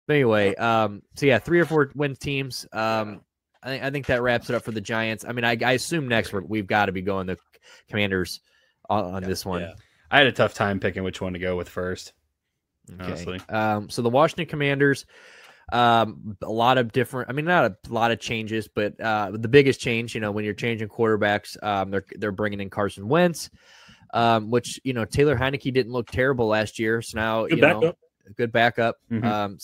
But anyway, so yeah, 3 or 4 win teams. I think that wraps it up for the Giants. I mean, I assume next we've got to be going the Commanders on this one. Yeah. I had a tough time picking which one to go with first. Okay. Honestly. So the Washington Commanders, a lot of different. I mean, not a lot of changes, but the biggest change, when you're changing quarterbacks, they're bringing in Carson Wentz, which Taylor Heineke didn't look terrible last year. So now good backup. Mm-hmm.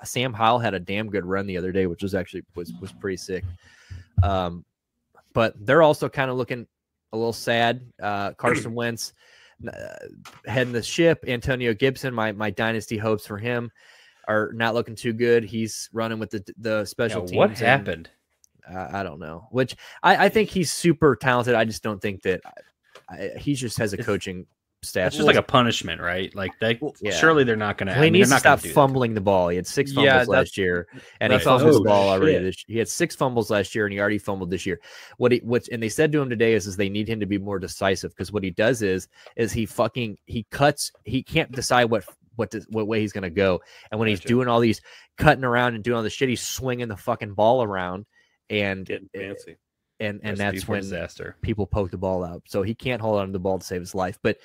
Sam Howell had a damn good run the other day, which was actually was pretty sick. But they're also kind of looking a little sad. Carson Wentz heading the ship. Antonio Gibson, my dynasty hopes for him are not looking too good. He's running with the special teams. What happened? I don't know. Which I think he's super talented. I just don't think that he just has a coaching staff. It's just like a punishment, right? Like surely they're not going to. He needs to stop fumbling the ball. He had 6 fumbles last year, and he fumbled the ball already. He had 6 fumbles last year, and he already fumbled this year. And they said to him today is they need him to be more decisive, because what he does is he cuts. He can't decide what way he's going to go, and when he's doing all these cutting around and doing all the shit, he's swinging the fucking ball around and getting fancy. And that's when disaster. People poke the ball out, so he can't hold on to the ball to save his life. But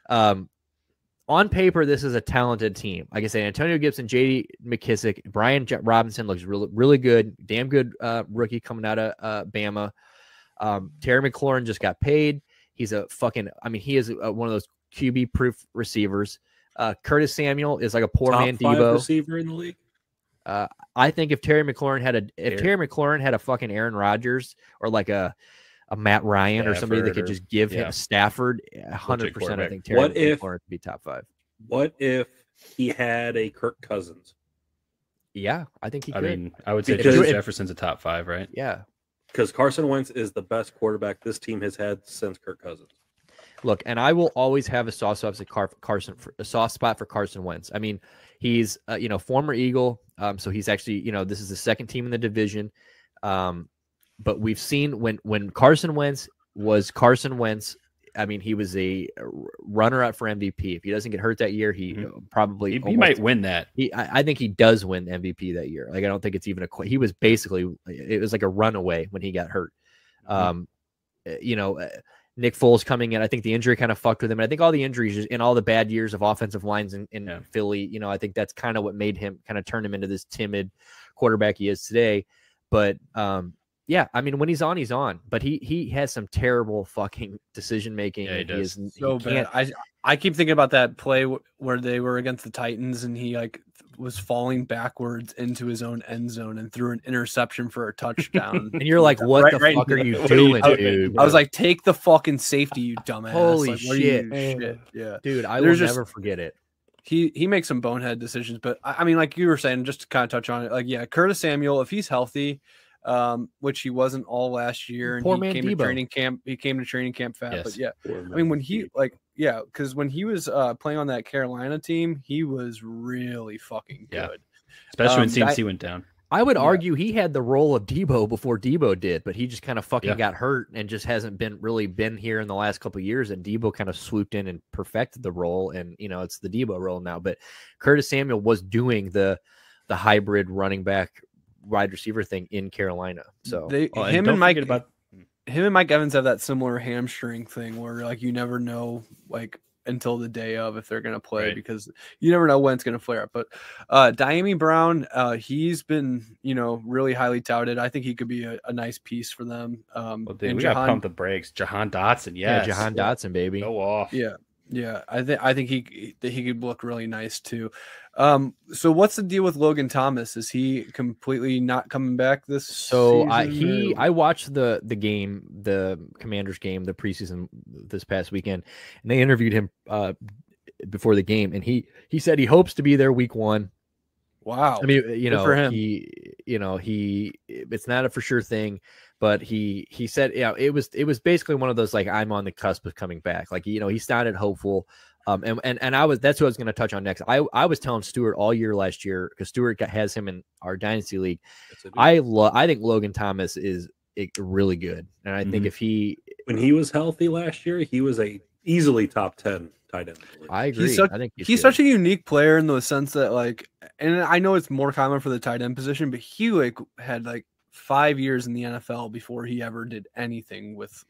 on paper, this is a talented team. Like I say, Antonio Gibson, J.D. McKissick, Brian Robinson looks really, really good. Damn good rookie coming out of Bama. Terry McLaurin just got paid. He's he is one of those QB-proof receivers. Curtis Samuel is like a poor man Top 5 Debo receiver in the league. I think if Terry McLaurin had a fucking Aaron Rodgers or like a Matt Ryan or somebody that could just give him Stafford, 100%. I think Terry McLaurin would be top 5. What if he had a Kirk Cousins? Yeah, I think he could. I mean, I would say Jefferson's a top 5, right? Yeah, because Carson Wentz is the best quarterback this team has had since Kirk Cousins. Look, and I will always have a soft spot for Carson Wentz. I mean, he's former Eagle, so he's actually this is the 2nd team in the division. But we've seen when Carson Wentz was Carson Wentz, I mean, he was a runner-up for MVP. If he doesn't get hurt that year, he probably he might win that. I think he does win MVP that year. Like, I don't think it's even he was basically, it was like a runaway when he got hurt. Nick Foles coming in, I think the injury kind of fucked with him. And I think all the injuries and all the bad years of offensive lines in Philly, I think that's kind of what made him kind of turn him into this timid quarterback he is today. But yeah, I mean, when he's on, he's on. But he has some terrible fucking decision making. Yeah, he does. So bad. I keep thinking about that play where they were against the Titans, and he was falling backwards into his own end zone and threw an interception for a touchdown. And you're like, what the fuck are you doing, dude? I was like, take the fucking safety, you dumbass. Holy shit. Yeah. Dude, I will never forget it. He makes some bonehead decisions, but I mean, like you were saying, just to kind of touch on it, Curtis Samuel, if he's healthy, which he wasn't all last year, and he came to training camp fat. Yes. But I mean, when he because when he was playing on that Carolina team, he was really fucking good. Especially when CMC went down. I would argue he had the role of Debo before Debo did, but he just kind of fucking got hurt and just hasn't been here in the last couple of years. And Debo kind of swooped in and perfected the role, and it's the Debo role now. But Curtis Samuel was doing the hybrid running back wide receiver thing in Carolina. So him and Mike Evans have that similar hamstring thing where you never know until the day of if they're going to play, because you never know when it's going to flare up. But Diami Brown, he's been really highly touted. I think he could be a nice piece for them. We got to pump the brakes. Jahan Dodson, Jahan Dodson, baby, go off. Yeah, I think he could look really nice too. So what's the deal with Logan Thomas? Is he completely not coming back this season? I watched the game, the Commanders game, the preseason this past weekend, and they interviewed him before the game, and he said he hopes to be there week 1. Wow. I mean, for him. It's not a for sure thing, but he said, it was basically one of those, I'm on the cusp of coming back. He sounded hopeful. And that's what I was going to touch on next. I was telling Stuart all year last year, because Stuart has him in our dynasty league. I think Logan Thomas is really good. And I think when he was healthy last year, he was a easily top 10 tight end. I agree. I think he's such a unique player in the sense that, like, and I know it's more common for the tight end position, but he like had like 5 years in the NFL before he ever did anything with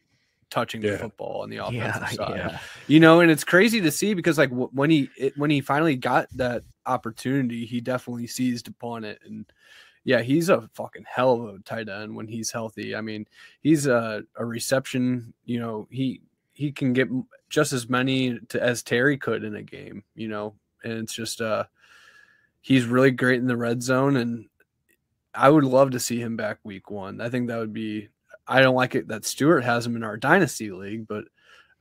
touching the football on the offensive side. You know, and it's crazy to see because like when he finally got that opportunity, he definitely seized upon it. And yeah, he's a fucking hell of a tight end when he's healthy. I mean, he's a reception, you know, he can get just as many as Terry could in a game, you know, and it's just he's really great in the red zone, and I would love to see him back week 1. I think that would be, I don't like it that Stewart has him in our dynasty league, but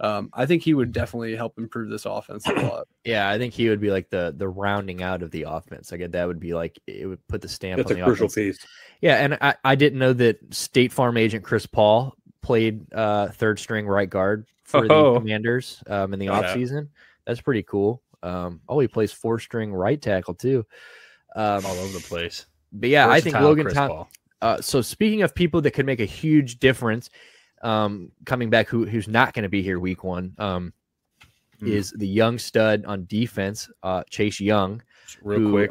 I think he would definitely help improve this offense a lot. Yeah, I think he would be like the rounding out of the offense. I get that would be like, it would put the stamp on the offense. That's a crucial piece. Yeah, and I didn't know that State Farm agent Chris Paul played third string right guard for the Commanders in the offseason. That's pretty cool. He plays 4-string right tackle too. All over the place. But yeah, I think Logan Thomas. So speaking of people that could make a huge difference, coming back, who's not going to be here week 1, is the young stud on defense, Chase Young. Real quick,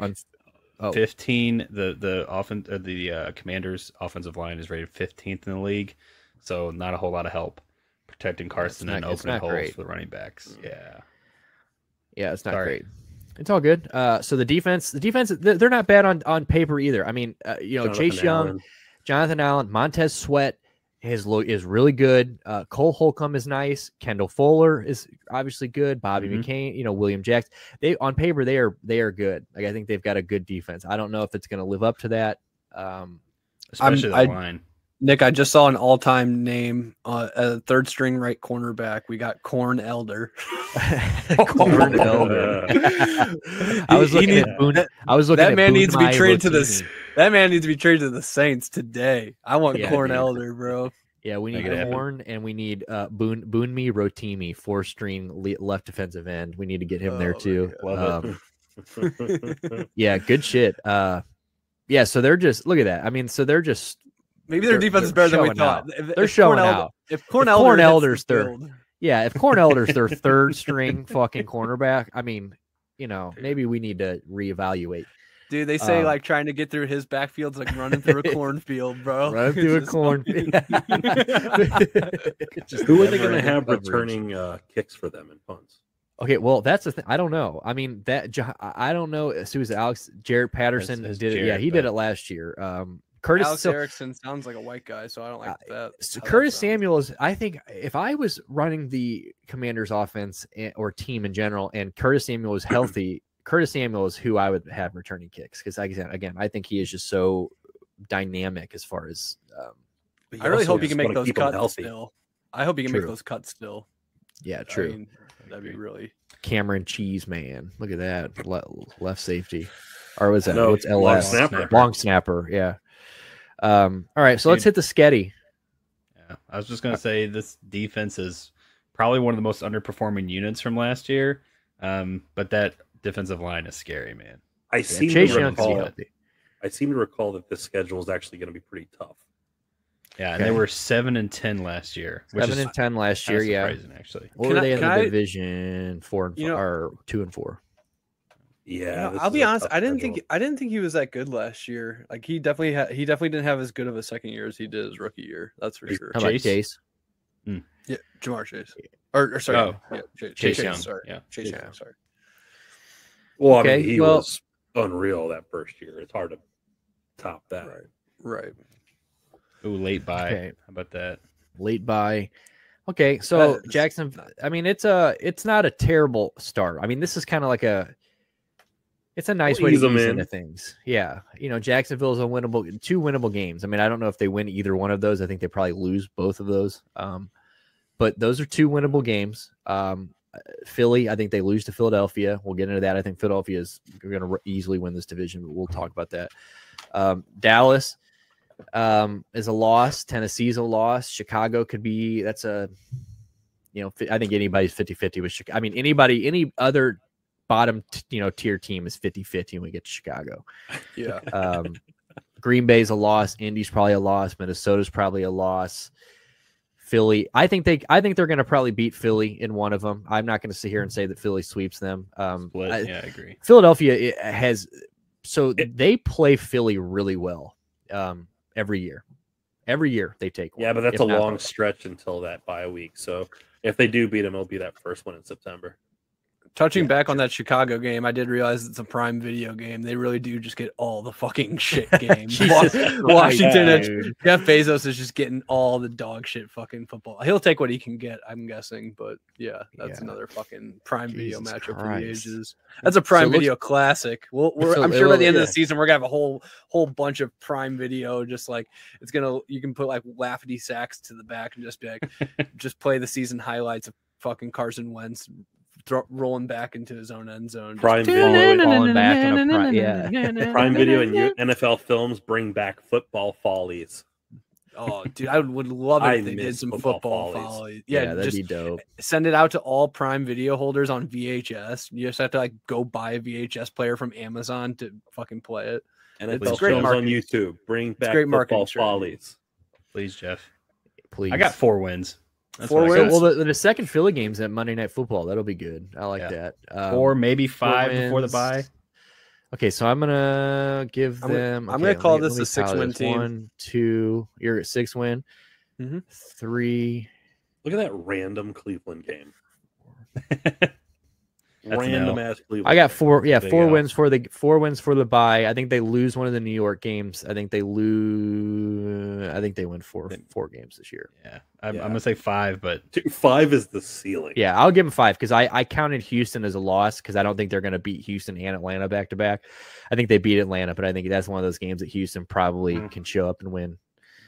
15. The Commanders' offensive line is rated 15th in the league, so not a whole lot of help protecting Carson and opening holes for the running backs. Yeah, it's not great. It's all good. So the defense, they're not bad on paper either. I mean, Chase Young, Jonathan Allen, Montez Sweat is really good. Cole Holcomb is nice. Kendall Fuller is obviously good. Bobby McCain, William Jackson. They on paper they are good. Like I think they've got a good defense. I don't know if it's going to live up to that. Especially the line. Nick, I just saw an all-time name, a third string right cornerback. We got Corn Elder. Corn Elder. I was looking at Boone. That man needs to be traded to the. That man needs to be traded to the Saints today. I want Corn Elder, bro. Yeah, we need Corn, and we need Boonmi Rotimi, 4-string left defensive end. We need to get him there too. Love it. Yeah, good shit. Yeah, so they're just look at that. I mean, so they're just. Maybe their defense is better than we thought. They're showing out. If Corn Elder's their third string fucking cornerback, I mean, maybe we need to reevaluate. Dude, they say like trying to get through his backfield's like running through a cornfield, bro. Running through a cornfield. Who are they going to have returning kicks for them and punts? Okay, well, that's the thing. I don't know. I mean, I don't know. As soon as Alex Jarrett Patterson did it, yeah, he did it last year. Alex Erickson sounds like a white guy, so I don't like that. Curtis Samuel is, I think, if I was running the Commanders offense or team in general, and Curtis Samuel was healthy, Curtis Samuel is who I would have returning kicks because, again, I think he is just so dynamic as far as. I really hope he can make those cuts still. I hope he can make those cuts still. Yeah, true. I mean, that'd be really. Cameron Cheese, man. Look at that. Left safety. Or was that? No, what's LS? Long snapper. Yeah. All right, so let's hit the sketty. Yeah, I was just gonna say this defense is probably one of the most underperforming units from last year. But that defensive line is scary, man. I seem to recall that this schedule is actually going to be pretty tough. Yeah, and they were 7-10 last year. 7-10 last year, yeah. Surprising, actually. What were they in the division? 4-4 or 2-4. Yeah, I'll be honest. I didn't think he was that good last year. Like he definitely didn't have as good of a second year as he did his rookie year. That's for sure. How about Chase? Yeah, Jamar Chase. Or sorry, Chase Young. Sorry, Chase Young. Sorry. Well, I mean, he was unreal that first year. It's hard to top that. Right. Ooh, late buy. Okay. How about that? Late buy. Okay, so Jackson. I mean, it's not a terrible start. I mean, this is kind of like it's a nice way to ease into things. Yeah. Jacksonville's two winnable games. I mean, I don't know if they win either one of those. I think they probably lose both of those. But those are two winnable games. Philly, I think they lose to Philadelphia. We'll get into that. I think Philadelphia is going to easily win this division, but we'll talk about that. Dallas is a loss. Tennessee's a loss. Chicago could be, I think anybody's 50-50 with Chicago. I mean, any other bottom tier team is 50-50 when we get to Chicago. Yeah. Green Bay's a loss. Indy's probably a loss. Minnesota's probably a loss. Philly. I think they're going to probably beat Philly in one of them. I'm not going to sit here and say that Philly sweeps them. I agree. Philadelphia they play Philly really well every year. Every year they take one. Yeah, but that's a long stretch until that bye week. So if they do beat them, it'll be that first one in September. Touching back on that Chicago game, I did realize it's a Prime Video game. They really do just get all the fucking shit games. Washington, Jeff Bezos is just getting all the dog shit fucking football. He'll take what he can get, I'm guessing. But yeah, that's another fucking Prime Video matchup for the ages. That's a Prime Video classic. I'm sure by the end of the season we're gonna have a whole bunch of Prime Video. Just like you can put like Lafferty sacks to the back and just be like, just play the season highlights of fucking Carson Wentz rolling back into his own end zone. Prime Video, falling back in Prime Video and NFL Films bring back football follies. Oh, dude, I would love it if they did some football follies. Yeah, that'd be dope. Send it out to all Prime Video holders on VHS. You just have to like go buy a VHS player from Amazon to fucking play it. And it's great Films on YouTube. Bring back football follies. Please, Jeff. Please. I got 4 wins. That's 4 wins. Well, the second Philly game's at Monday Night Football. That'll be good. I like that. 4, maybe 5 before the bye. Okay, so I'm gonna give them. I'm gonna call this a 6-win team. 1, 2. You're at 6-win. 3. Look at that random Cleveland game. Random ass Cleveland. I got 4. Yeah, 4 wins for the bye. I think they lose one of the New York games. I think they win 4 games this year. Yeah, I'm gonna say 5, but 5 is the ceiling. Yeah, I'll give them 5 because I counted Houston as a loss because I don't think they're gonna beat Houston and Atlanta back to back. I think they beat Atlanta, but I think that's one of those games that Houston probably can show up and win.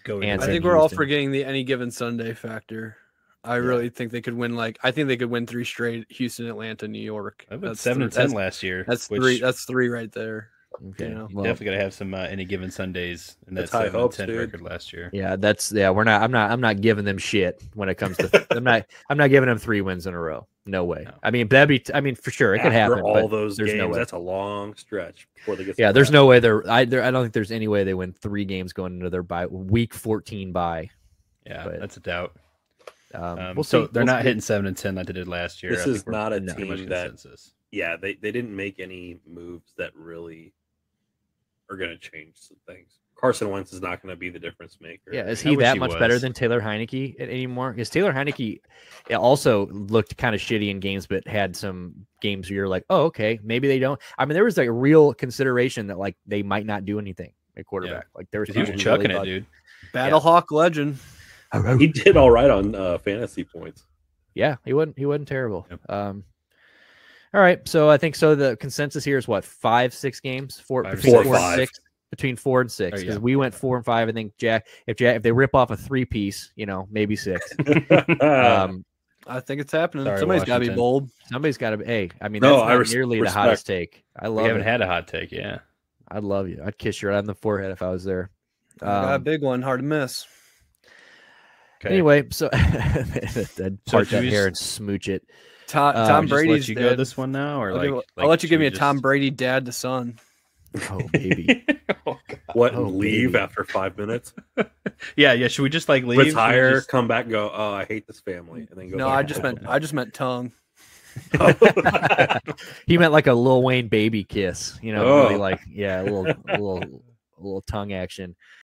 I think we're all forgetting the any given Sunday factor. I really think they could win. I think they could win 3 straight: Houston, Atlanta, New York. That's 7-10 last year. That's 3. That's 3 right there. Okay, definitely gotta have some any given Sundays in that 7-10 record last year. Yeah, we're not. I'm not giving them shit when it comes to. I'm not giving them 3 wins in a row. No way. No. I mean, for sure it could happen. All those games, no way. That's a long stretch before they get. Yeah, there's no way I don't think there's any way they win 3 games going into their week 14 bye. Yeah, that's a doubt. So they're not hitting 7-10 like they did last year. This is not a team that. Yeah, they didn't make any moves that really are going to change some things. Carson Wentz is not going to be the difference maker. Yeah, is he that much better than Taylor Heineke anymore? Because Taylor Heineke also looked kind of shitty in games, but had some games where you're like, oh, okay, maybe they don't. I mean, there was like a real consideration that like they might not do anything at quarterback. Yeah. Like there was he was chucking it, dude. Battlehawk legend. He did all right on fantasy points. Yeah, he wasn't terrible. Yep. All right, so I think the consensus here is what 5-6 games, 4 and 6, between 4 and 6. Because we went 4 and 5. I think if they rip off a 3-piece, maybe 6. I think it's happening. Somebody's got to be bold. Somebody's got to be. Hey, I mean, that's not nearly the hottest take. We haven't had a hot take. Yeah, I'd love you. I'd kiss you right on the forehead if I was there. Got a big one, hard to miss. Okay. Anyway, so part that hair and smooch it. Tom Brady's let you go this one now, or I'll let you give me a Tom Brady dad to son. Oh baby, leave after 5 minutes? Yeah. Should we just leave? Retire, come back, and go. Oh, I hate this family, and then go. No, I just meant tongue. He meant like a Lil Wayne baby kiss. Really like a little tongue action.